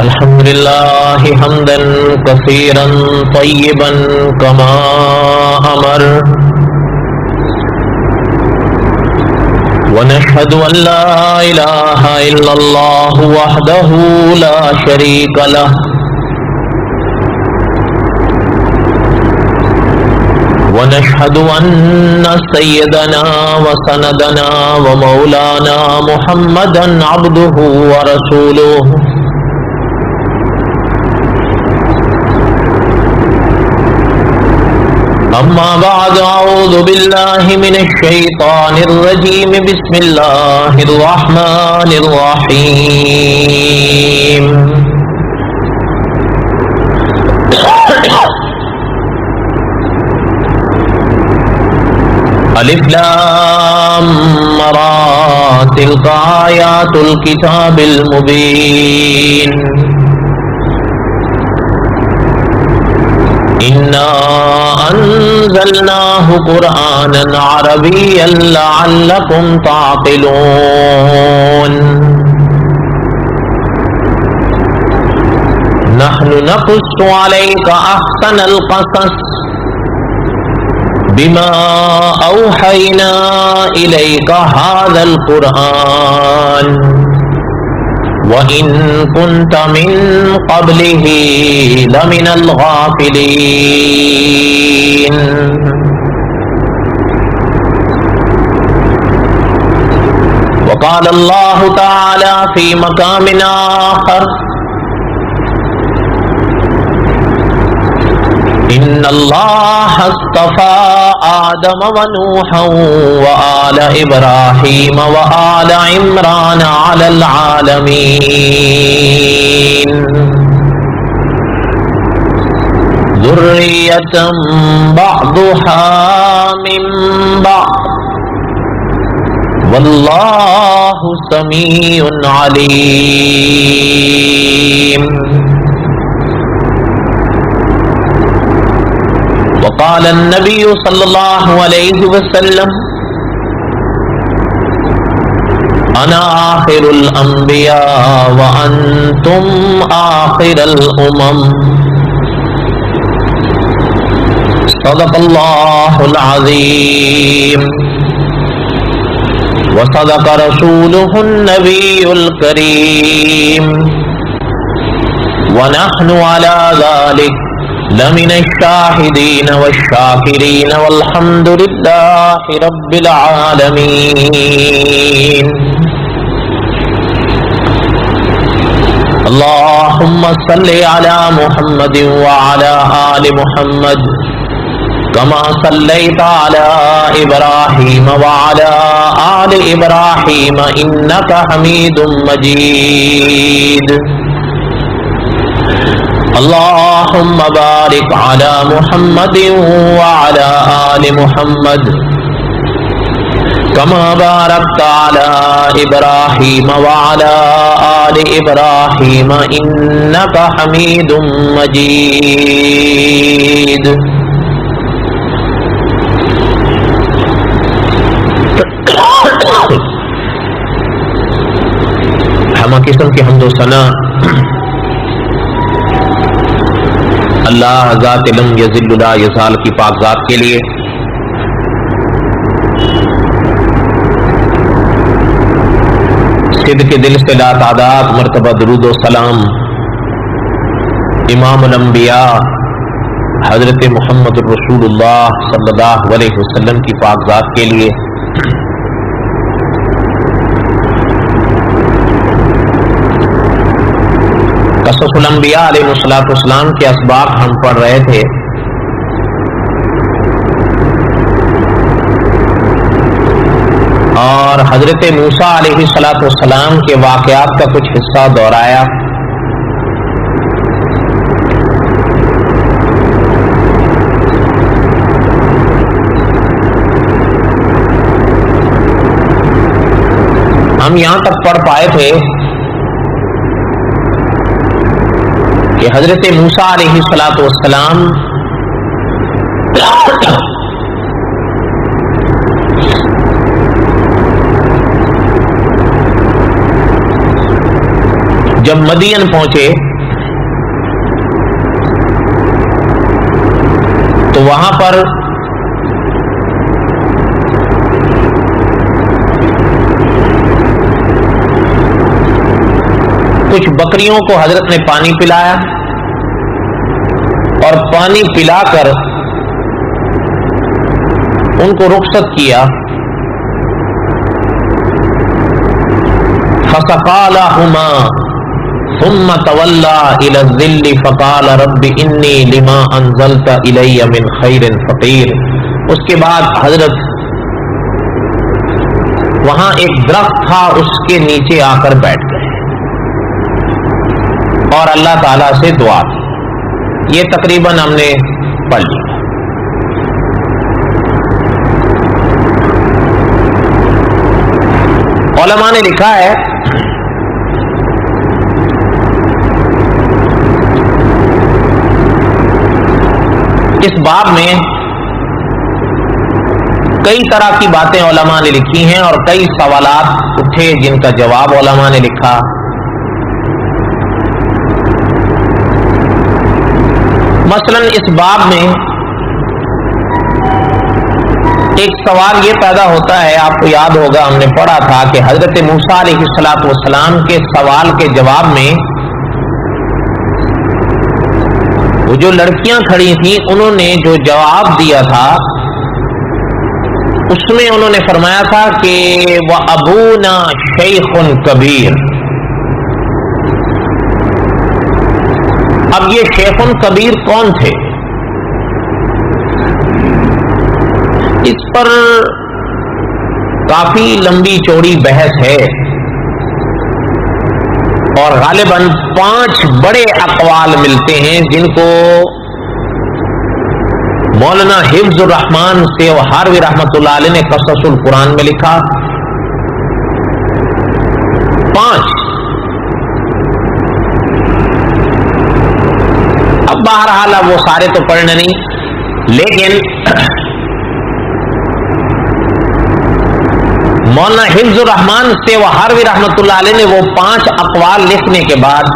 الحمد لله حمدا كثيرا طيبا كما أمر ونشهد أن لا إله إلا الله وحده لا شريك له ونشهد أن سيدنا وسندنا ومولانا محمدا عبده ورسوله أما بعد أعوذ بالله من الشيطان الرجيم بسم الله الرحمن الرحيم الف لام را تلك آيات الكتاب المبين إنا أنزلناه قرآنا عربيا لعلكم تعقلون نحن نقص عليك أحسن القصص بما أوحينا إليك هذا القرآن وَإِن كُنتَ مِن قَبْلِهِ لَمِنَ الْغَافِلِينَ وقال الله تعالى في مقام آخر إن الله اصطفى آدم ونوحا وآل إبراهيم وآل عمران على العالمين ذرية بعضها من بعض والله سميع عليم وقال النبي صلى الله عليه وسلم أنا آخر الأنبياء وأنتم آخر الأمم صدق الله العظيم وصدق رسوله النبي الكريم ونحن على ذلك لمن الشاهدين والشاكرين والحمد لله رب العالمين اللهم صل على محمد وعلى آل محمد كما صليت على إبراهيم وعلى آل إبراهيم إنك حميد مجيد اللهم بارك على محمد وعلى آل محمد كما باركت على إبراهيم وعلى آل إبراهيم إنك حميد مجيد ہمہ قسم کی حمد و ثنا اللہ ذات لم یذل لا یزال کی پاک ذات کے لیے، صدق دل سے لا تعداد مرتبہ درود و سلام امام الانبیاء حضرت محمد الرسول اللہ صلی اللہ علیہ وسلم کی پاک ذات کے لیے۔ قصص الانبیاء علیہ السلام کے اسباق ہم پڑھ رہے تھے۔ اور حضرت موسیٰ علیہ السلام کے واقعات کا کچھ حصہ دہرایا۔ ہم یہاں تک پڑھ پائے تھے کہ حضرت موسیٰ علیہ السلام جب مدین پہنچے تو وہاں پر کچھ بکریوں کو حضرت نے پانی پلایا اور پانی پلا کر ان کو رخصت کیا. فسقى لهما ثم تولى الى الظل فقال رب انی لما انزلت الی من خیر فقیر. اس کے بعد حضرت وہاں ایک درخت تھا, اس کے نیچے آ کر بیٹھ گئے اور اللہ تعالی سے دعا کی. یہ تقریباً ہم نے پڑھ لی. علماء نے لکھا ہے اس باب میں کئی طرح کی باتیں علماء نے لکھی ہیں اور کئی سوالات اٹھے جن کا جواب علماء نے لکھا. مثلا اس باب میں ایک سوال یہ پیدا ہوتا ہے, آپ کو یاد ہوگا ہم نے پڑھا تھا کہ حضرت موسیٰ علیہ الصلوۃ والسلام کے سوال کے جواب میں وہ جو لڑکیاں کھڑی تھیں انہوں نے جو جواب دیا تھا اس میں انہوں نے فرمایا تھا کہ وَأَبُونَا شَيْخٌ کبیر. اب یہ شیخ کبیر کون تھے؟ اس پر کافی لمبی چوڑی بحث ہے اور غالباً 5 بڑے اقوال ملتے ہیں جن کو مولانا حفظ الرحمان سے ہاروی رحمۃ اللہ علیہ نے قصص القرآن میں لکھا. 5. اب بہرحال اب وہ سارے تو پڑھنے نہیں, لیکن مولانا حفظ الرحمان سے وہ ہاروی رحمۃ اللہ علیہ نے وہ 5 اقوال لکھنے کے بعد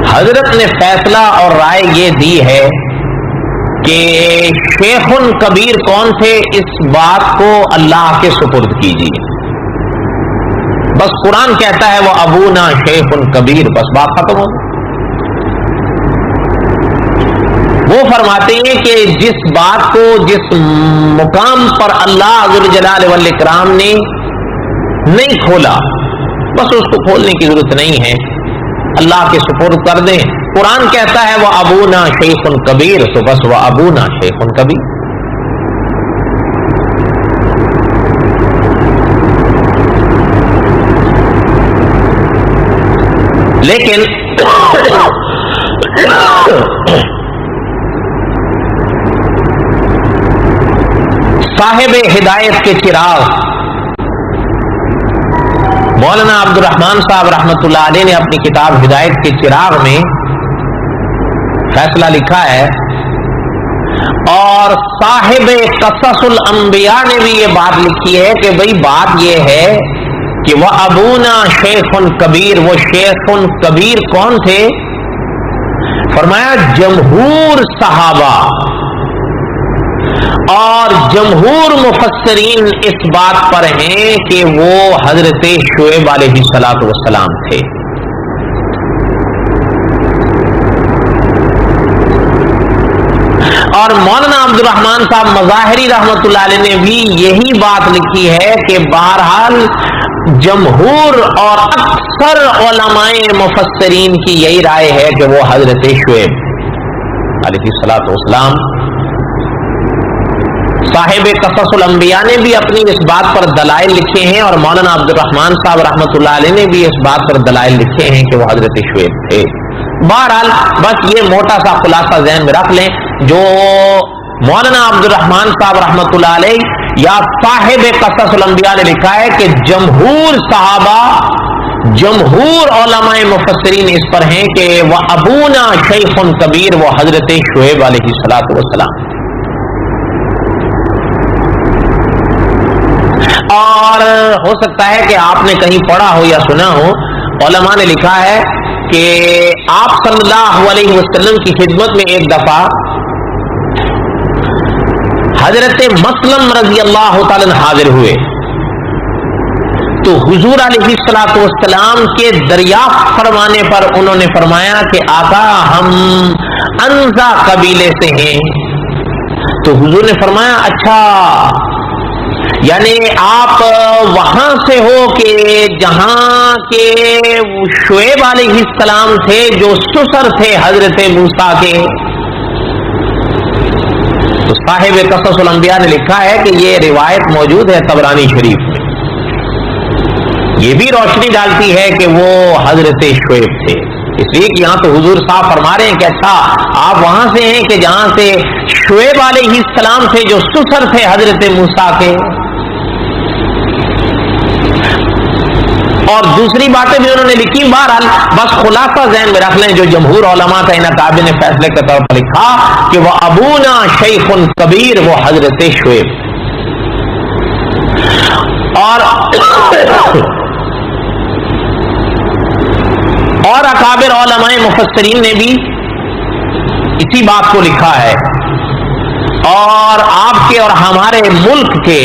حضرت نے فیصلہ اور رائے یہ دی ہے کہ شیخ کبیر کون تھے اس بات کو اللہ کے سپرد کیجیے. بس قرآن کہتا ہے وہ ابونا شیخ کبیر, بس بات ختم ہو. وہ فرماتے ہیں کہ جس بات کو جس مقام پر اللہ ذوالجلال والاکرام نے نہیں کھولا بس اس کو کھولنے کی ضرورت نہیں ہے, اللہ کے سپرد کر دیں. قرآن کہتا ہے وہ ابونا شیخ کبیر, تو بس وہ ابونا شیخ کبیر. لیکن صاحب ہدایت کے چراغ مولانا عبد الرحمان صاحب رحمۃ اللہ علیہ نے اپنی کتاب ہدایت کے چراغ میں فیصلہ لکھا ہے, اور صاحب قصص الانبیاء نے بھی یہ بات لکھی ہے کہ بھئی بات یہ ہے کہ وہ ابونا شیخ کبیر. وہ شیخ کبیر کون تھے؟ فرمایا جمہور صحابہ اور جمہور مفسرین اس بات پر ہیں کہ وہ حضرت شعیب علیہ الصلوۃ والسلام تھے. اور مولانا عبد الرحمان صاحب مظاہری رحمۃ اللہ علیہ نے بھی یہی بات لکھی ہے کہ بہرحال جمہور اور اکثر علماء مفسرین کی یہی رائے ہے کہ وہ حضرت شعیب علیہ الصلوۃ والسلام. صاحب قصص الانبیاء نے بھی اپنی اس بات پر دلائل لکھے ہیں اور مولانا عبد الرحمان صاحب رحمۃ اللہ علیہ نے بھی اس بات پر دلائل لکھے ہیں کہ وہ حضرت شعیب تھے. بہرحال بس یہ موٹا سا خلاصہ ذہن میں رکھ لیں, جو مولانا عبد الرحمان صاحب رحمۃ اللہ علیہ یا صاحب قصص الانبیاء نے لکھا ہے کہ جمہور صحابہ جمہور علماء مفسرین اس پر ہیں کہ وہ ابونا شیخ کبیر وہ حضرت شعیب علیہ الصلوۃ والسلام. اور ہو سکتا ہے کہ آپ نے کہیں پڑھا ہو یا سنا ہو, علماء نے لکھا ہے کہ آپ صلی اللہ علیہ وسلم کی خدمت میں ایک دفعہ حضرت مسلم رضی اللہ تعالی حاضر ہوئے تو حضور علیہ السلام کے دریافت فرمانے پر انہوں نے فرمایا کہ آقا ہم انزا قبیلے سے ہیں. تو حضور نے فرمایا اچھا یعنی آپ وہاں سے ہو کہ جہاں کے شعیب علیہ السلام تھے جو سسر تھے حضرت موسیٰ کے. تو صاحب قصص الانبیاء نے لکھا ہے کہ یہ روایت موجود ہے طبرانی شریف میں. یہ بھی روشنی ڈالتی ہے کہ وہ حضرت شعیب تھے، اس لیے کہ یہاں تو حضور صاحب فرما رہے ہیں کہ اچھا آپ وہاں سے ہیں کہ جہاں سے شعیب علیہ السلام تھے جو سسر تھے حضرت موسیٰ کے. اور دوسری باتیں بھی انہوں نے لکھی. بہرحال بس خلاصہ ذہن میں رکھ لیں جو جمہور علماء کا انعقاد نے فیصلے کے طور پر لکھا کہ وہ ابونا شیخ کبیر، وہ حضرت شعیب. اور اکابر علماء مفسرین نے بھی اسی بات کو لکھا ہے. اور آپ کے اور ہمارے ملک کے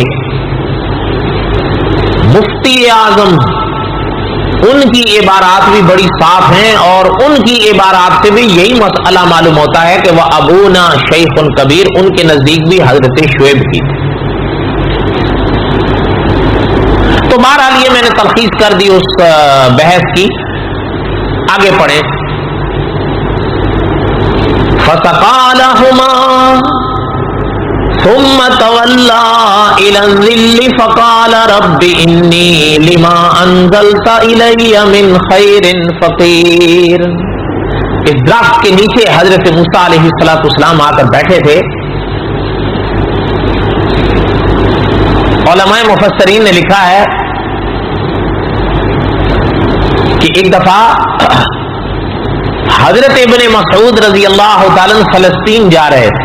مفتی اعظم ان کی عبارات بھی بڑی صاف ہیں اور ان کی عبارات سے بھی یہی مسئلہ معلوم ہوتا ہے کہ وہ ابونا شیخ کبیر، ان کے نزدیک بھی حضرت شعیب کی. تو بہرحال یہ میں نے تلخیص کر دی اس بحث کی. آگے پڑھیں. فَسَقَىٰ لَهُمَا ثم تولى الى الظل فقال رب اني لما انزلت الي من خير فقير. اس درخت کے نیچے حضرت موسیٰ علیہ السلام آ کر بیٹھے تھے. علماء مفسرین نے لکھا ہے کہ ایک دفعہ حضرت ابن مسعود رضی اللہ تعالی فلسطین جا رہے تھے.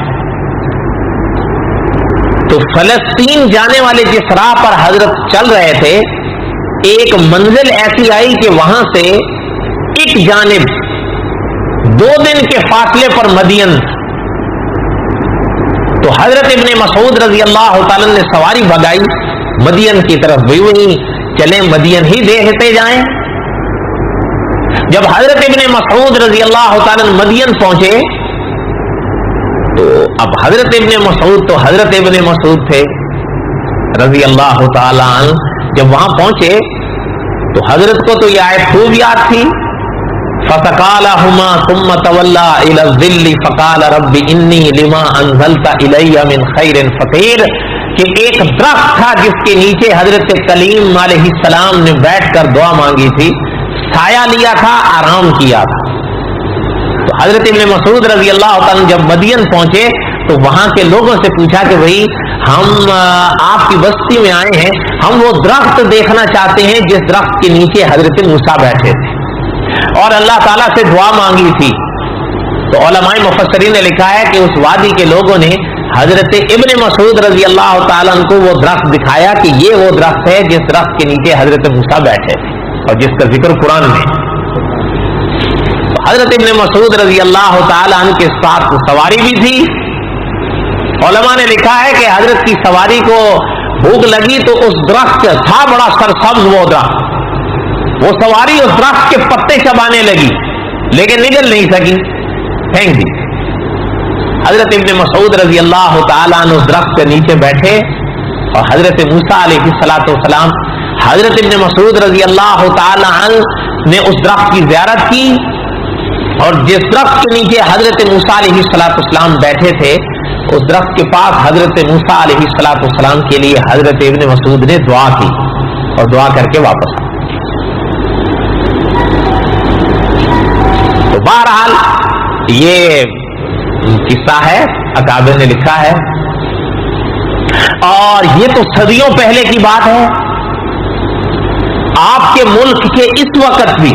تو فلسطین جانے والے جس راہ پر حضرت چل رہے تھے ایک منزل ایسی آئی کہ وہاں سے ایک جانب 2 دن کے فاصلے پر مدین. تو حضرت ابن مسعود رضی اللہ تعالی نے سواری بھگائی مدین کی طرف. بھی وہیں چلیں مدین ہی دیکھتے جائیں. جب حضرت ابن مسعود رضی اللہ تعالی مدین پہنچے تو اب حضرت ابن مسعود تو حضرت ابن مسعود تھے رضی اللہ تعالی عنہ. جب وہاں پہنچے تو حضرت کو تو یہ آیت خوب یاد تھی. فَسَقَىٰ لَهُمَا ثُمَّ تَوَلَّىٰ إِلَى الظِّلِّ فَقَالَ رَبِّ إِنِّي لِمَا أَنزَلْتَ إِلَيَّ مِنْ خَيْرٍ فَقِيرٌ. کہ ایک درخت تھا جس کے نیچے حضرت کلیم علیہ السلام نے بیٹھ کر دعا مانگی تھی، سایہ لیا تھا، آرام کیا تھا. تو حضرت ابن مسعود رضی اللہ تعالیٰ جب مدین پہنچے تو وہاں کے لوگوں سے پوچھا کہ بھئی ہم آپ کی بستی میں آئے ہیں، ہم وہ درخت دیکھنا چاہتے ہیں جس درخت کے نیچے حضرت موسیٰ بیٹھے تھے اور اللہ تعالیٰ سے دعا مانگی تھی. تو علماء مفسرین نے لکھا ہے کہ اس وادی کے لوگوں نے حضرت ابن مسعود رضی اللہ تعالیٰ عنہ کو وہ درخت دکھایا کہ یہ وہ درخت ہے جس درخت کے نیچے حضرت موسیٰ بیٹھے تھے اور جس کا ذکر قرآن میں. حضرت ابن مسعود رضی اللہ تعالی عنہ کے ساتھ سواری بھی تھی. علماء نے لکھا ہے کہ حضرت کی سواری کو بھوک لگی تو اس درخت تھا بڑا سرسبز وہ درخت، وہ سواری اس درخت کے پتے چبانے لگی لیکن نگل نہیں سکی، پھینک دی. حضرت ابن مسعود رضی اللہ تعالی عنہ اس درخت کے نیچے بیٹھے اور حضرت موسیٰ علیہ السلام حضرت ابن مسعود رضی اللہ تعالی عنہ نے اس درخت کی زیارت کی اور جس درخت کے نیچے حضرت موسیٰ علیہ السلام بیٹھے تھے اس درخت کے پاس حضرت موسیٰ علیہ السلام کے لیے حضرت ابن مسعود نے دعا کی اور دعا کر کے واپس آئے. تو بہرحال یہ قصہ ہے، اکابر نے لکھا ہے اور یہ تو صدیوں پہلے کی بات ہے. آپ کے ملک کے اس وقت بھی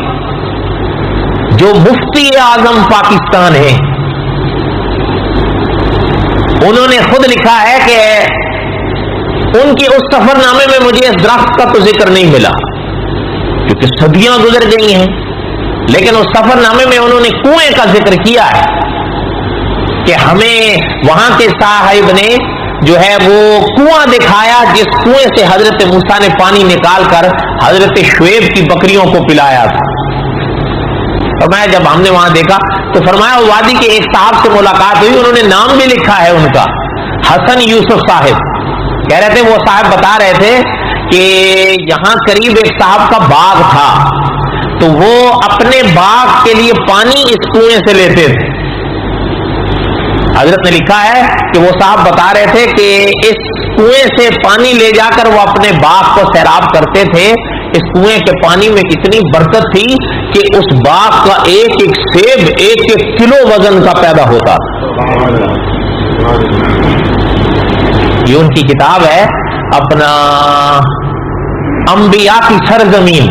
جو مفتی اعظم پاکستان ہیں انہوں نے خود لکھا ہے کہ ان کے اس سفر نامے میں مجھے اس درخت کا تو ذکر نہیں ملا کیونکہ کہ صدیاں گزر گئی ہیں، لیکن اس سفر نامے میں انہوں نے کنویں کا ذکر کیا ہے کہ ہمیں وہاں کے صاحب نے جو ہے وہ کنواں دکھایا جس کنویں سے حضرت موسیٰ نے پانی نکال کر حضرت شعیب کی بکریوں کو پلایا تھا۔ فرمایا جب ہم نے وہاں دیکھا تو فرمایا وادی کے ایک صاحب سے ملاقات ہوئی، انہوں نے نام بھی لکھا ہے ان کا، حسن یوسف صاحب۔ کہہ رہے تھے وہ صاحب بتا رہے تھے کہ یہاں قریب ایک صاحب کا باغ تھا، تو وہ اپنے باغ کے لیے پانی اس کنویں سے لیتے تھے۔ حضرت نے لکھا ہے کہ وہ صاحب بتا رہے تھے کہ اس کنویں سے پانی لے جا کر وہ اپنے باغ کو سیراب کرتے تھے۔ اس کنویں کے پانی میں اتنی برکت تھی کہ اس باغ کا ایک ایک سیب 1-1 کلو وزن کا پیدا ہوتا۔ یہ ان کی کتاب ہے اپنا انبیاء کی سرزمین،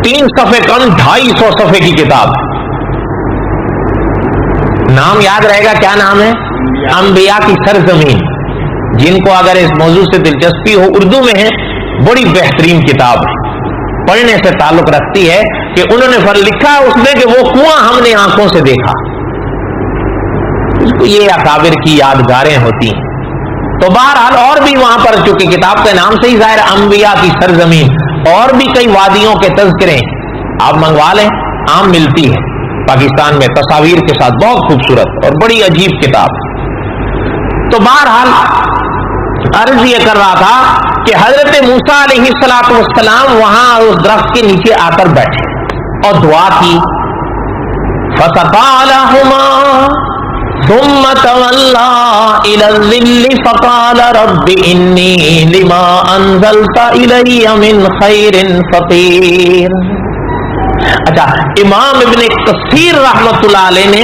3 صفحے کم 250 صفحے کی کتاب۔ نام یاد رہے گا، کیا نام ہے؟ انبیاء کی سرزمین۔ جن کو اگر اس موضوع سے دلچسپی ہو، اردو میں ہے، بڑی بہترین کتاب ہے، پڑھنے سے تعلق رکھتی ہے کہ انہوں نے لکھا ہے اس میں کہ وہ کنواں ہم نے آنکھوں سے دیکھا۔ یہ اکابر کی یادگاریں ہوتی ہیں۔ تو بہرحال اور بھی وہاں پر، چونکہ کتاب کے نام سے ہی ظاہر انبیاء کی سرزمین، اور بھی کئی وادیوں کے تذکرے آپ منگوا لیں، عام ملتی ہے پاکستان میں تصاویر کے ساتھ، بہت خوبصورت اور بڑی عجیب کتاب۔ تو بہرحال عرض یہ کر رہا تھا کہ حضرت موسیٰ علیہ السلام وہاں اس درخت کے نیچے آ کر بیٹھے اور دعا کی، فَسَقَىٰ لَهُمَا ثُمَّ تَوَلَّىٰ إِلَى الظِّلِّ فَقَالَ رَبِّ إِنِّي لِمَا أَنزَلْتَ إِلَيَّ مِنْ خَيْرٍ فَقِيرٌ۔ اچھا، امام ابن کثیر رحمت اللہ علیہ نے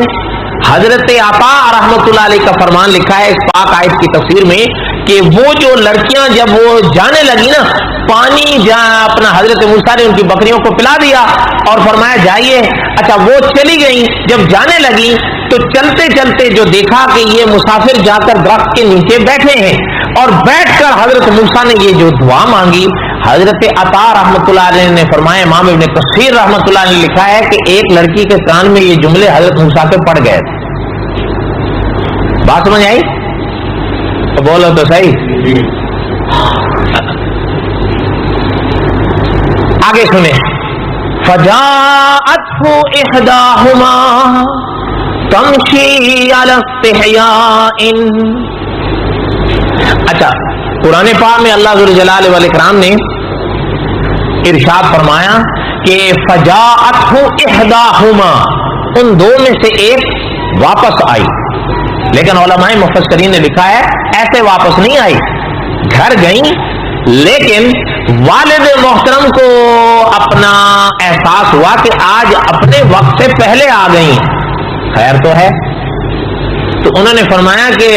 حضرت عطا رحمت اللہ علیہ کا فرمان لکھا ہے اس پاک آیت کی تفسیر میں کہ وہ جو لڑکیاں جب وہ جانے لگی نا، پانی اپنا حضرت موسیٰ نے ان کی بکریوں کو پلا دیا اور فرمایا جائیے۔ اچھا، وہ چلی گئی، جب جانے لگی تو چلتے چلتے جو دیکھا کہ یہ مسافر جا کر درخت کے نیچے بیٹھے ہیں، اور بیٹھ کر حضرت موسیٰ نے یہ جو دعا مانگی، حضرت عطا رحمت اللہ علیہ نے فرمایا، امام ابن کثیر رحمت اللہ علیہ نے لکھا ہے کہ ایک لڑکی کے کان میں یہ جملے حضرت موسیٰ کے پڑ گئے تھے۔ بات سمجھ آئی؟ تو بولو تو صحیح۔ آگے سنیں، فجاءته احداهما تمشي على استحياء۔ اچھا، قرآن پاک میں اللہ ذو الجلال والاکرام نے ارشاد فرمایا کہ فجاءته احداهما، ان دو میں سے ایک واپس آئی، لیکن علماء مفسرین نے لکھا ہے ایسے واپس نہیں آئی، گھر گئیں، لیکن والد محترم کو اپنا احساس ہوا کہ آج اپنے وقت سے پہلے آ گئی، خیر تو ہے۔ تو انہوں نے فرمایا کہ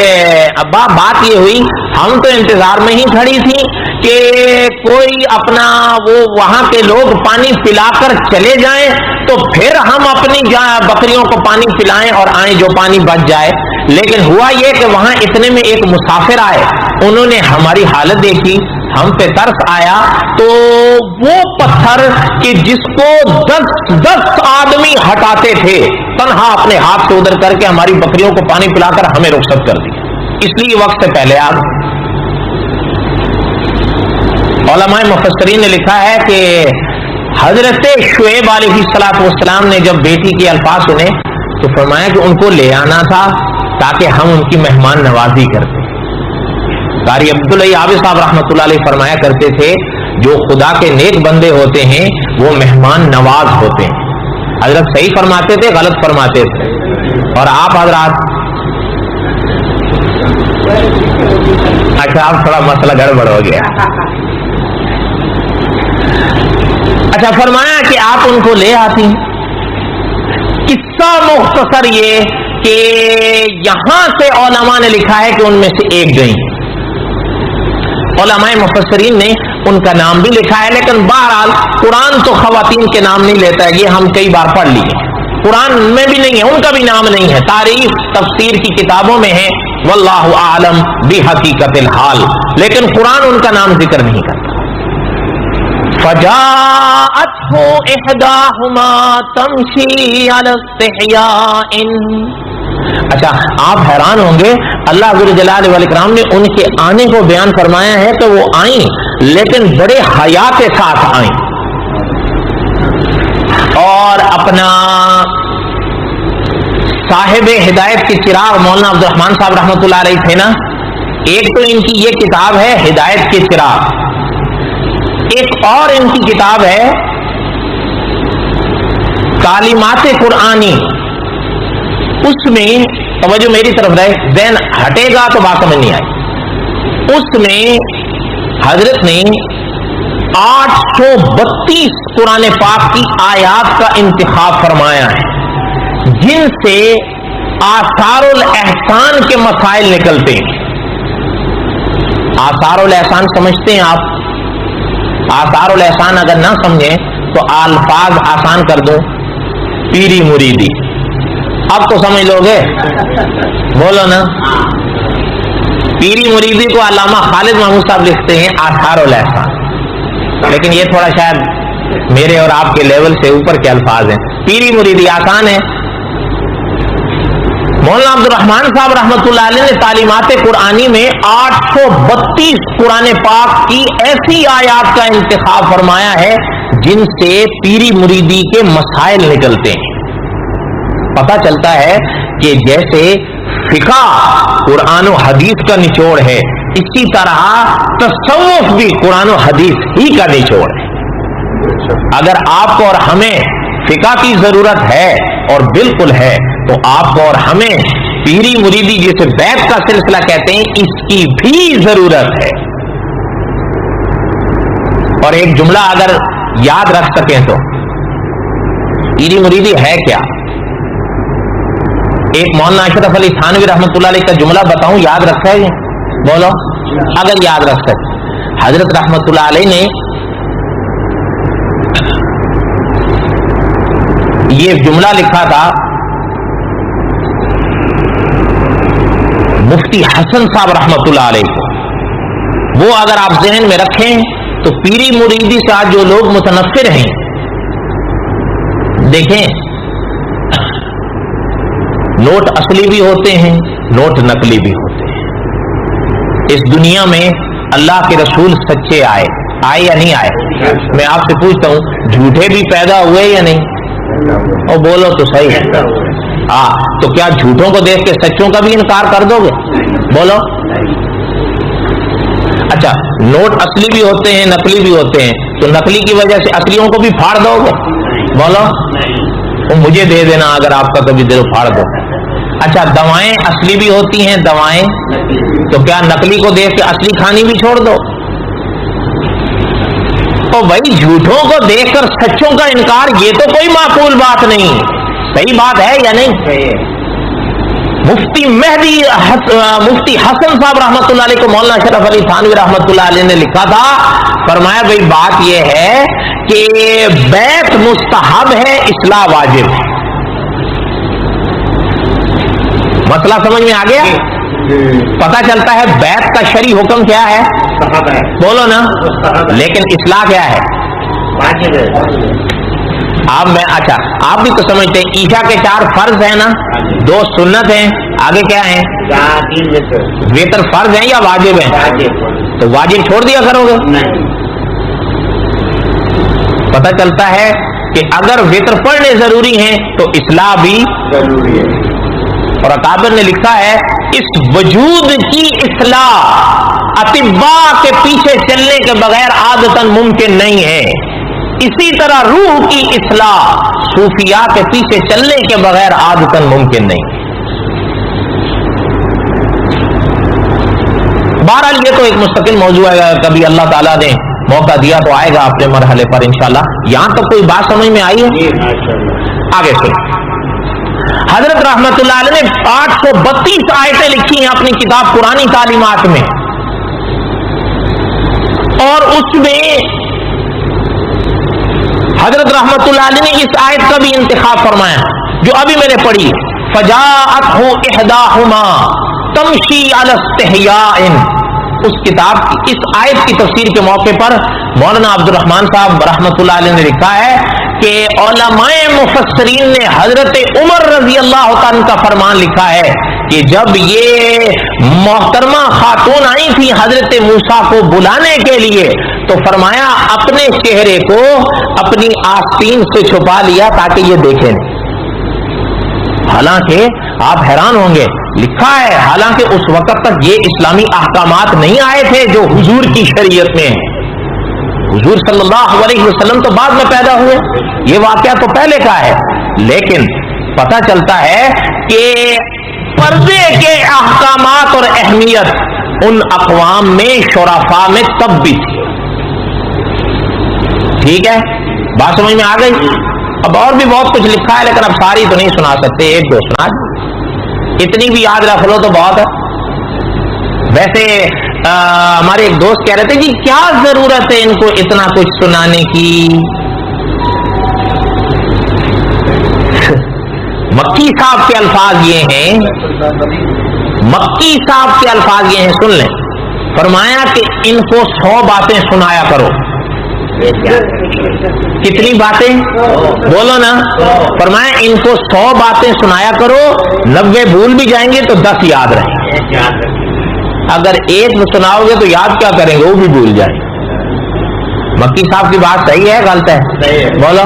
ابا بات یہ ہوئی، ہم تو انتظار میں ہی کھڑی تھی کہ کوئی اپنا وہ وہاں کے لوگ پانی پلا کر چلے جائیں تو پھر ہم اپنی بکریوں کو پانی پلائیں اور آئیں جو پانی بچ جائے۔ لیکن ہوا یہ کہ وہاں اتنے میں ایک مسافر آئے، انہوں نے ہماری حالت دیکھی، ہم پہ ترس آیا، تو وہ پتھر کہ جس کو 10 آدمی ہٹاتے تھے، تنہا اپنے ہاتھ سے ادھر کر کے ہماری بکریوں کو پانی پلا کر ہمیں رخصت کر دیا، اس لیے وقت سے پہلے آ گئے۔ علماء مفسرین نے لکھا ہے کہ حضرت شعیب علیہ السلام نے جب بیٹی کے الفاظ سنے تو فرمایا کہ ان کو لے آنا تھا تاکہ ہم ان کی مہمان نوازی کرتے۔ قاری عبداللہ عابد صاحب رحمۃ اللہ علیہ فرمایا کرتے تھے جو خدا کے نیک بندے ہوتے ہیں وہ مہمان نواز ہوتے ہیں۔ حضرت صحیح فرماتے تھے، غلط فرماتے تھے، اور آپ حضرات اچھا آپ تھوڑا مسئلہ گڑبڑ ہو گیا۔ اچھا، فرمایا کہ آپ ان کو لے آتی۔ قصہ مختصر یہ کہ یہاں سے علماء نے لکھا ہے کہ ان میں سے ایک گئی، علماء مفسرین نے ان کا نام بھی لکھا ہے، لیکن بہرحال قرآن تو خواتین کے نام نہیں لیتا ہے، یہ ہم کئی بار پڑھ لیے، قرآن میں بھی نہیں ہے، ان کا بھی نام نہیں ہے، تاریخ تفسیر کی کتابوں میں ہے، واللہ اعلم بحقیقت الحال، لیکن قرآن ان کا نام ذکر نہیں کرتا۔ فجاءته احداهما تمشي على استحياء. اچھا آپ حیران ہوں گے اللہ ذو الجلال والاکرام نے ان کے آنے کو بیان فرمایا ہے کہ وہ آئیں لیکن بڑے حیا کے ساتھ آئیں اور اپنا صاحب ہدایت کے چراغ مولانا عبد الرحمان صاحب رحمۃ اللہ علیہ تھے نا. ایک تو ان کی یہ کتاب ہے ہدایت کے چراغ, ایک اور ان کی کتاب ہے تعلیمات قرآنی. اس میں توجہ میری طرف رہے, ذہن ہٹے گا تو بات سمجھ نہیں آئی. اس میں حضرت نے 832 قرآن پاک کی آیات کا انتخاب فرمایا ہے جن سے آثار الاحسان کے مسائل نکلتے ہیں. آثار الاحسان سمجھتے ہیں آپ؟ آثار الاحسان اگر نہ سمجھیں تو الفاظ آسان کر دوں, پیری مریدی. اب تو سمجھ لو گے, بولو نا. پیری مریدی کو علامہ خالد محمود صاحب لکھتے ہیں آثار الاحسان, لیکن یہ تھوڑا شاید میرے اور آپ کے لیول سے اوپر کے الفاظ ہیں. پیری مریدی آسان ہے. مولانا عبد الرحمان صاحب رحمۃ اللہ علیہ نے تعلیمات قرآنی میں 832 قرآن پاک کی ایسی آیات کا انتخاب فرمایا ہے جن سے پیری مریدی کے مسائل نکلتے ہیں. پتہ چلتا ہے کہ جیسے فقہ قرآن و حدیث کا نچوڑ ہے, اسی طرح تصوف بھی قرآن و حدیث ہی کا نچوڑ ہے. اگر آپ کو اور ہمیں فقہ کی ضرورت ہے اور بالکل ہے, تو آپ کو اور ہمیں پیری مریدی جسے بیعت کا سلسلہ کہتے ہیں اس کی بھی ضرورت ہے. اور ایک جملہ اگر یاد رکھ سکیں تو پیری مریدی ہے کیا. ایک مولانا اشرف علی تھانوی رحمۃ اللہ علیہ کا جملہ بتاؤں, یاد رکھا ہے؟ بولو اگر یاد رکھ سکتے. حضرت رحمۃ اللہ علیہ نے یہ جملہ لکھا تھا, مفتی حسن صاحب رحمۃ اللہ علیہ کو. وہ اگر آپ ذہن میں رکھیں تو پیری مریدی سے آج جو لوگ متنفر ہیں, دیکھیں نوٹ اصلی بھی ہوتے ہیں, نوٹ نقلی بھی ہوتے ہیں. اس دنیا میں اللہ کے رسول سچے آئے یا نہیں آئے؟ میں آپ سے پوچھتا ہوں, جھوٹے بھی پیدا ہوئے یا نہیں؟ اور بولو تو صحیح. ہاں, تو کیا جھوٹوں کو دیکھ کے سچوں کا بھی انکار کر دو گے؟ بولو. اچھا, نوٹ اصلی بھی ہوتے ہیں نقلی بھی ہوتے ہیں, تو نقلی کی وجہ سے اصلیوں کو بھی پھاڑ دو گے؟ بولو. تو مجھے دے دینا اگر آپ کا کبھی دل پھاڑ دو. اچھا, دوائیں اصلی بھی ہوتی ہیں دوائیں, تو کیا نقلی کو دیکھ کے اصلی کھانی بھی چھوڑ دو؟ تو بھائی جھوٹوں کو دیکھ کر سچوں کا انکار, یہ تو کوئی معقول بات نہیں. صحیح بات ہے یا نہیں؟ مفتی حسن صاحب رحمۃ اللہ علیہ کو مولانا اشرف علی تھانوی رحمۃ اللہ علیہ نے لکھا تھا, فرمایا بھائی بات یہ ہے کہ بیعت مستحب ہے, اصلاح واجب ہے. مسئلہ سمجھ میں آ گیا؟ پتہ چلتا ہے بیعت کا شرعی حکم کیا ہے؟ بولو نا. لیکن اصلاح کیا ہے؟ اچھا, آپ بھی تو سمجھتے ہیں عشاء کے 4 فرض ہیں نا, 2 سنت ہیں, آگے کیا ہیں؟ وتر فرض ہیں یا واجب ہیں؟ تو واجب چھوڑ دیا کرو گے؟ پتہ چلتا ہے کہ اگر وتر پڑھنے ضروری ہیں تو اصلاح بھی ضروری ہے. اور اکابر نے لکھا ہے اس وجود کی اصلاح اطباء کے پیچھے چلنے کے بغیر عادتاً ممکن نہیں ہے. اسی طرح روح کی اصلاح صوفیاء کے پیچھے چلنے کے بغیر عادتاً ممکن نہیں. بہرحال یہ تو ایک مستقل موضوع ہے, کبھی اللہ تعالیٰ نے موقع دیا تو آئے گا اپنے مرحلے پر انشاءاللہ. یہاں تک کوئی بات سمجھ میں آئی ہے؟ آگے سن. حضرت رحمت اللہ علیہ نے 832 آیتیں لکھی ہیں اپنی کتاب قرآنی تعلیمات میں, اور اس میں حضرت رحمت اللہ علیہ نے اس آیت کا بھی انتخاب فرمایا جو ابھی میں نے پڑھی, فجاءته احداهما تمشي على استحياء. اس کتاب کی اس آیت کی تفسیر کے موقع پر مولانا عبد الرحمان صاحب رحمۃ اللہ علیہ نے لکھا ہے کہ علماء مفسرین نے حضرت عمر رضی اللہ عنہ کا فرمان لکھا ہے کہ جب یہ محترمہ خاتون آئی تھی حضرت موسیٰ کو بلانے کے لیے تو فرمایا اپنے چہرے کو اپنی آستین سے چھپا لیا تاکہ یہ دیکھیں نہیں. حالانکہ آپ حیران ہوں گے لکھا ہے حالانکہ اس وقت تک یہ اسلامی احکامات نہیں آئے تھے جو حضور کی شریعت میں ہیں. حضور صلی اللہ علیہ وسلم تو بعد میں پیدا ہوئے, یہ واقعہ تو پہلے کا ہے, لیکن پتہ چلتا ہے کہ پردے کے احکامات اور اہمیت ان اقوام میں شرفاء میں تب بھی تھی. ٹھیک ہے, بات سمجھ میں آ گئی. اب اور بھی بہت کچھ لکھا ہے لیکن اب ساری تو نہیں سنا سکتے, ایک دو سنا اتنی بھی یاد رکھ لو تو بہت ہے. ویسے ہمارے ایک دوست کہہ رہے تھے جی کیا ضرورت ہے ان کو اتنا کچھ سنانے کی. مکی صاحب کے الفاظ یہ ہیں, مکی صاحب کے الفاظ یہ ہیں, سن لیں. فرمایا کہ ان کو 100 باتیں سنایا کرو. کتنی باتیں بولو نا. فرمایا ان کو 100 باتیں سنایا کرو, 90 بھول بھی جائیں گے تو 10 یاد رہیں گے. اگر ایک سناؤ گے تو یاد کیا کریں گے, وہ بھی بھول جائیں گے. مکی صاحب کی بات صحیح ہے غلط ہے بولو.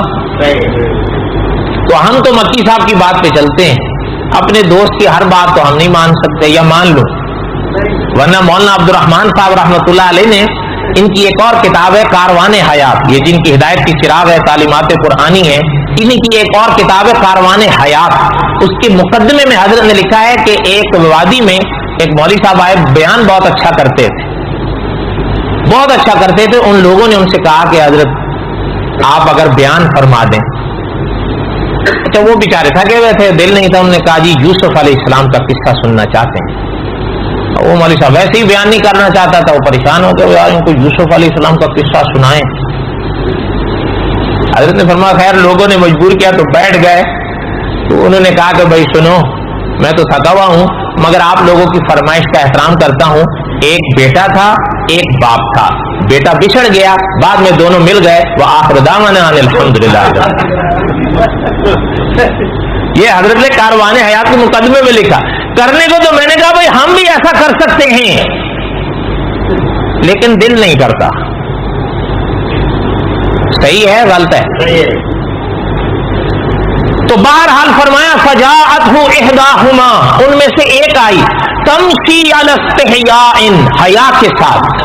تو ہم تو مکی صاحب کی بات پہ چلتے ہیں, اپنے دوست کی ہر بات تو ہم نہیں مان سکتے, یا مان لو. ورنہ مولانا عبد الرحمان صاحب رحمۃ اللہ علیہ نے ان کی ایک اور کتاب ہے کاروان حیات, یہ جن کی ہدایت کی چراغ ہے تعلیمات قرآنی ہے, انہی کی ایک اور کتاب ہے کاروان حیات. اس کے مقدمے میں حضرت نے لکھا ہے کہ ایک وادی میں ایک مولوی صاحب آئے, بیان بہت اچھا کرتے تھے, بہت اچھا کرتے تھے. ان لوگوں نے ان سے کہا کہ حضرت آپ اگر بیان فرما دیں. اچھا وہ بیچارے تھکے ہوئے تھے, دل نہیں تھا. انہوں نے کہا جی یوسف علیہ السلام کا قصہ سننا چاہتے ہیں. وہ مولوی صاحب ویسے ہی بیان نہیں کرنا چاہتا تھا, وہ پریشان ہو گئے یار ان کو یوسف علیہ السلام کا قصہ سنائیں. حضرت نے فرمایا خیر لوگوں نے مجبور کیا تو بیٹھ گئے. تو انہوں نے کہا کہ بھائی سنو, میں تو تھکا ہوا ہوں مگر آپ لوگوں کی فرمائش کا احترام کرتا ہوں. ایک بیٹا تھا ایک باپ تھا, بیٹا بچھڑ گیا, بعد میں دونوں مل گئے. وآخر دعوانا ان الحمدللہ. یہ حضرت نے کاروان حیات کے مقدمے میں لکھا. کرنے کو تو میں نے کہا بھائی ہم بھی ایسا کر سکتے ہیں, لیکن دل نہیں کرتا. صحیح ہے غلط ہے؟ تو بہرحال فرمایا فجاءتہ احداہما, ان میں سے ایک آئی, تمشی علی استحیاء, حیا کے ساتھ.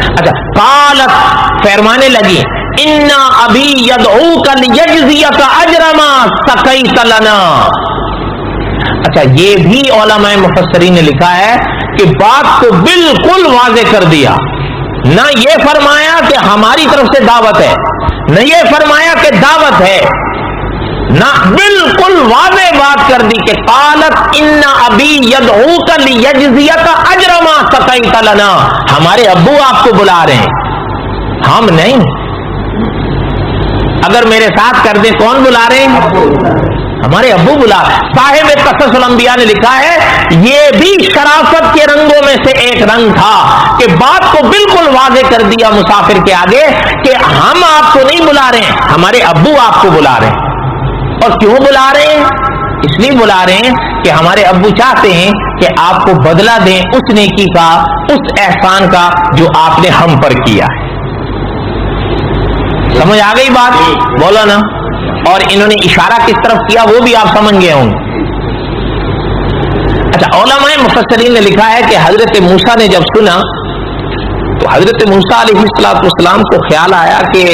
اچھا قالت, فرمانے لگی انا ابی یدعوک لیجزیک اجر ما سقیت لنا. اچھا یہ بھی علماء مفسرین نے لکھا ہے کہ بات کو بالکل واضح کر دیا. نہ یہ فرمایا کہ ہماری طرف سے دعوت ہے, نہ یہ فرمایا کہ دعوت ہے, نہ بالکل واضح بات کر دی کہ قالت ان ابی یدعوک لیجزیک اجر ما سقیت لنا. ہمارے ابو آپ کو بلا رہے ہیں, ہم نہیں. اگر میرے ساتھ کر دیں کون بلا رہے ہیں؟ ہمارے ابو بلا. صاحب قصص الانبیاء نے لکھا ہے یہ بھی شرافت کے رنگوں میں سے ایک رنگ تھا کہ بات کو بالکل واضح کر دیا مسافر کے آگے کہ ہم آپ کو نہیں بلا رہے ہیں, ہمارے ابو آپ کو بلا رہے ہیں. اور کیوں بلا رہے ہیں؟ اس لیے بلا رہے ہیں کہ ہمارے ابو چاہتے ہیں کہ آپ کو بدلہ دیں اس نیکی کا, اس احسان کا جو آپ نے ہم پر کیا ہے. سمجھ آ گئی بات؟ بولو نا. اور انہوں نے اشارہ کس طرف کیا وہ بھی آپ سمجھ گئے ہوں. اچھا علماء مفسرین نے لکھا ہے کہ حضرت موسیٰ نے جب سنا تو حضرت موسیٰ علیہ السلام کو خیال آیا کہ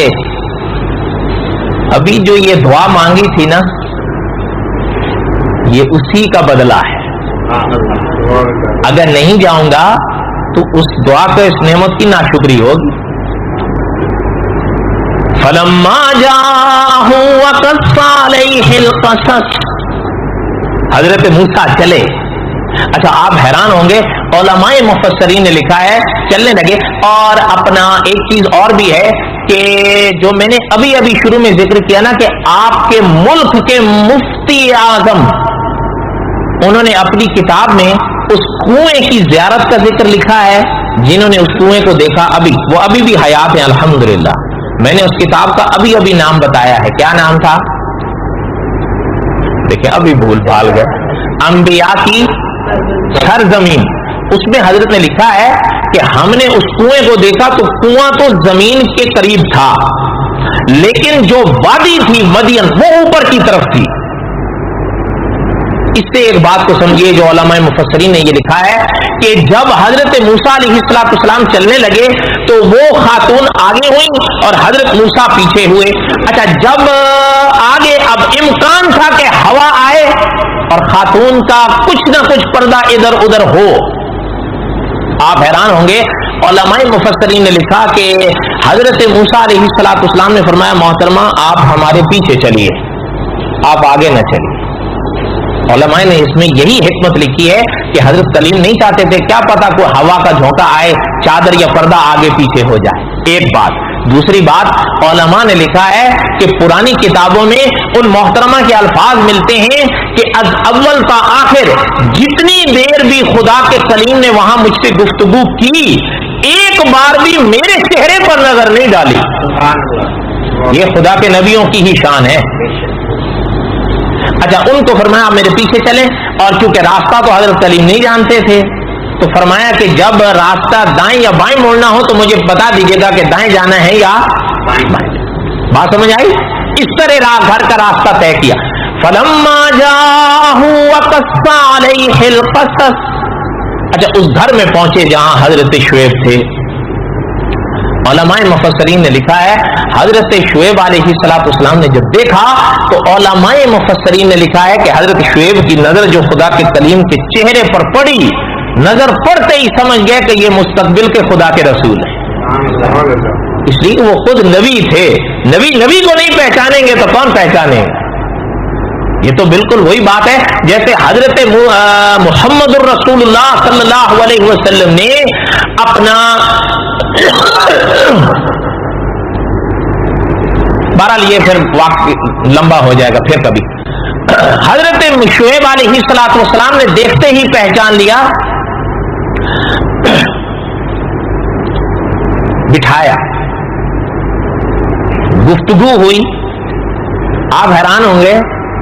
ابھی جو یہ دعا مانگی تھی نا یہ اسی کا بدلہ ہے. اگر نہیں جاؤں گا تو اس دعا کو اس نعمت کی ناشکری ہوگی. فلما جاءہ وقص علیہ القصص, حضرت موسیٰ چلے. اچھا آپ حیران ہوں گے علماء مفسرین نے لکھا ہے چلنے لگے. اور اپنا ایک چیز اور بھی ہے کہ جو میں نے ابھی شروع میں ذکر کیا نا کہ آپ کے ملک کے مفتی اعظم انہوں نے اپنی کتاب میں اس کنویں کی زیارت کا ذکر لکھا ہے جنہوں نے اس کنویں کو دیکھا وہ ابھی بھی حیات ہیں الحمدللہ. میں نے اس کتاب کا ابھی نام بتایا ہے. کیا نام تھا؟ دیکھیں ابھی بھول بھال گئے. انبیاء کی سرزمین. اس میں حضرت نے لکھا ہے کہ ہم نے اس کنویں کو دیکھا تو کنواں تو زمین کے قریب تھا، لیکن جو وادی تھی مدین وہ اوپر کی طرف تھی. اس سے ایک بات کو سمجھیے جو علماء مفسرین نے یہ لکھا ہے کہ جب حضرت موسیٰ علیہ السلام چلنے لگے تو وہ خاتون آگے ہوئی اور حضرت موسیٰ پیچھے ہوئے. اچھا جب آگے اب امکان تھا کہ ہوا آئے اور خاتون کا کچھ نہ کچھ پردہ ادھر ادھر ہو. آپ حیران ہوں گے، علماء مفسرین نے لکھا کہ حضرت موسیٰ علیہ السلام نے فرمایا محترمہ آپ ہمارے پیچھے چلیے، آپ آگے نہ چلیے. علماء نے اس میں یہی حکمت لکھی ہے کہ حضرت کلیم نہیں چاہتے تھے کیا پتا کوئی ہوا کا جھونکا آئے، چادر یا پردہ آگے پیچھے ہو جائے. ایک بات. دوسری بات علماء نے لکھا ہے کہ پرانی کتابوں میں ان محترمہ کے الفاظ ملتے ہیں کہ از اول تا آخر جتنی دیر بھی خدا کے کلیم نے وہاں مجھ سے گفتگو کی ایک بار بھی میرے چہرے پر نظر نہیں ڈالی. یہ خدا کے نبیوں کی ہی شان ہے. اچھا ان کو فرمایا آپ میرے پیچھے چلیں، اور چونکہ راستہ تو حضرت کلیم نہیں جانتے تھے تو فرمایا کہ جب راستہ دائیں یا بائیں موڑنا ہو تو مجھے بتا دیجیے گا کہ دائیں جانا ہے یا بائیں. بات سمجھ آئی؟ اس طرح گھر کا راستہ طے کیا. فلما جاءه وقص عليه القصص. اچھا اس گھر میں پہنچے جہاں حضرت شعیب تھے. علماء مفسرین نے لکھا ہے حضرت شعیب علیہ السلام نے جب دیکھا تو علماء مفسرین نے لکھا ہے کہ حضرت شعیب کی نظر جو خدا کے کلیم کے چہرے پر پڑی، نظر پڑتے ہی سمجھ گئے کہ یہ مستقبل کے خدا کے رسول ہیں. اس لیے وہ خود نبی تھے. نبی کو نہیں پہچانیں گے تو کون پہچانے گا؟ یہ تو بالکل وہی بات ہے جیسے حضرت محمد الرسول اللہ صلی اللہ علیہ وسلم نے اپنا بہرحال یہ پھر واقع لمبا ہو جائے گا پھر کبھی. حضرت شعیب علیہ السلام نے دیکھتے ہی پہچان لیا، بٹھایا، گفتگو ہوئی. آپ حیران ہوں گے،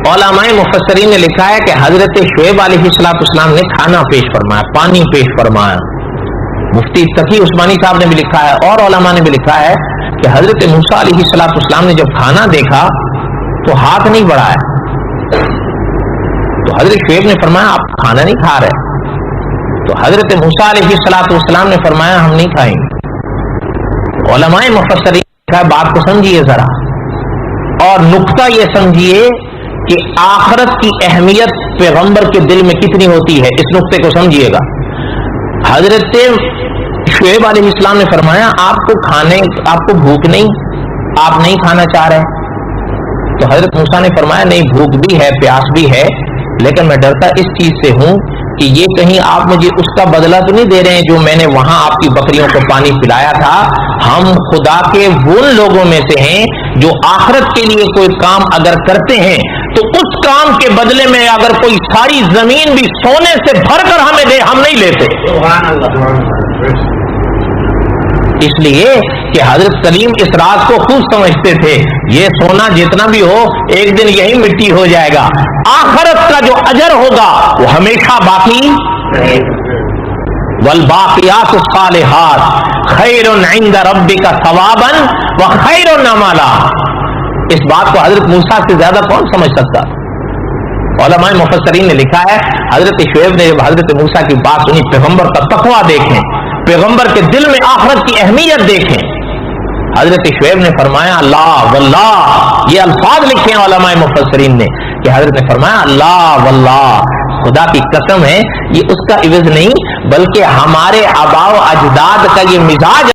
علماء مفسرین نے لکھا ہے کہ حضرت شعیب علیہ السلام نے کھانا پیش فرمایا، پانی پیش فرمایا. مفتی تقی عثمانی صاحب نے بھی لکھا ہے اور علماء نے بھی لکھا ہے کہ حضرت موسیٰ علیہ السلام نے جب کھانا دیکھا تو ہاتھ نہیں بڑھایا. تو حضرت شعیب نے فرمایا آپ کھانا نہیں کھا رہے. تو حضرت موسیٰ علیہ السلام نے فرمایا ہم نہیں کھائیں گے. علماء مفسرین کا بات کو سمجھیے ذرا، اور نقطہ یہ سمجھیے کہ آخرت کی اہمیت پیغمبر کے دل میں کتنی ہوتی ہے. اس نقطے کو سمجھیے گا. حضرت شعیب علیہ السلام نے فرمایا آپ کو بھوک نہیں، آپ نہیں کھانا چاہ رہے. تو حضرت موسیٰ نے فرمایا نہیں، بھوک بھی ہے، پیاس بھی ہے، لیکن میں ڈرتا اس چیز سے ہوں کہ یہ کہیں آپ مجھے اس کا بدلہ تو نہیں دے رہے ہیں جو میں نے وہاں آپ کی بکریوں کو پانی پلایا تھا. ہم خدا کے ان لوگوں میں سے ہیں جو آخرت کے لیے کوئی کام اگر کرتے ہیں تو اس کام کے بدلے میں اگر کوئی ساری زمین بھی سونے سے بھر کر ہمیں دے ہم نہیں لیتے. اس لیے کہ حضرت کلیم اس راز کو خوب سمجھتے تھے، یہ سونا جتنا بھی ہو ایک دن یہی مٹی ہو جائے گا. آخرت کا جو اجر ہوگا وہ ہمیشہ باقی. والباقیات الصالحات خیر عند ربک ثوابا وخیر امالا. اس بات کو حضرت موسیٰ سے زیادہ کون سمجھ سکتا؟ علماء مفسرین نے لکھا ہے حضرت شعیب نے جب حضرت موسیٰ کی بات سنی، پیغمبر کا تقویٰ دیکھیں، پیغمبر کے دل میں آخرت کی اہمیت دیکھیں. حضرت شعیب نے فرمایا اللہ واللہ، یہ الفاظ لکھے ہیں علماء مفسرین نے کہ حضرت نے فرمایا اللہ واللہ، خدا کی قسم ہے یہ اس کا عوض نہیں بلکہ ہمارے آباء و اجداد کا یہ مزاج